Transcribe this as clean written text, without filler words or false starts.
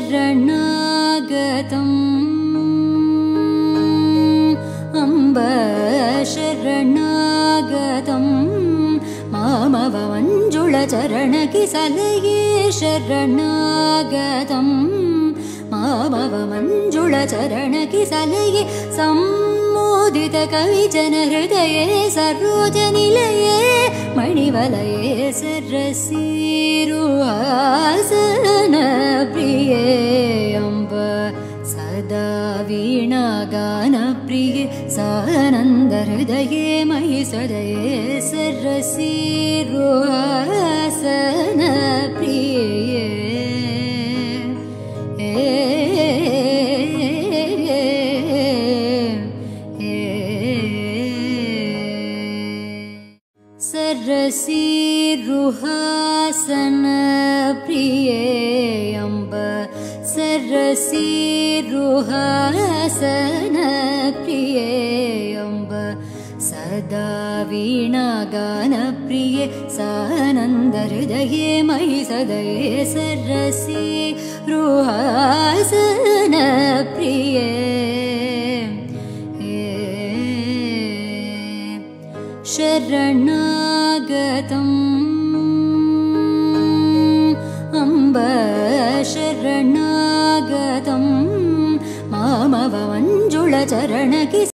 शरणागतम् अम्ब शरणागतम् मामव मञ्जुळचरणकिसलये शरणागतम् मामव मञ्जुळचरणकिसलये सम्मोदितकविजनहृदये सरोजनिलये मणिवलये सरसीरुहासनप्रिये अम्ब सदा वीणागानप्रिये सानन्दहृदये मयि सदये सरसीरुहासनप्रिये सरसीरुहासनप्रिये अम्ब सरसीरुहासनप्रिये अम्ब सदा वीणागानप्रिये सानन्दहृदये मयि सदये सरसीरुहासनप्रिये शरणागतम् अम्ब शरणागतम् मामव मञ्जुळचरणकिसलये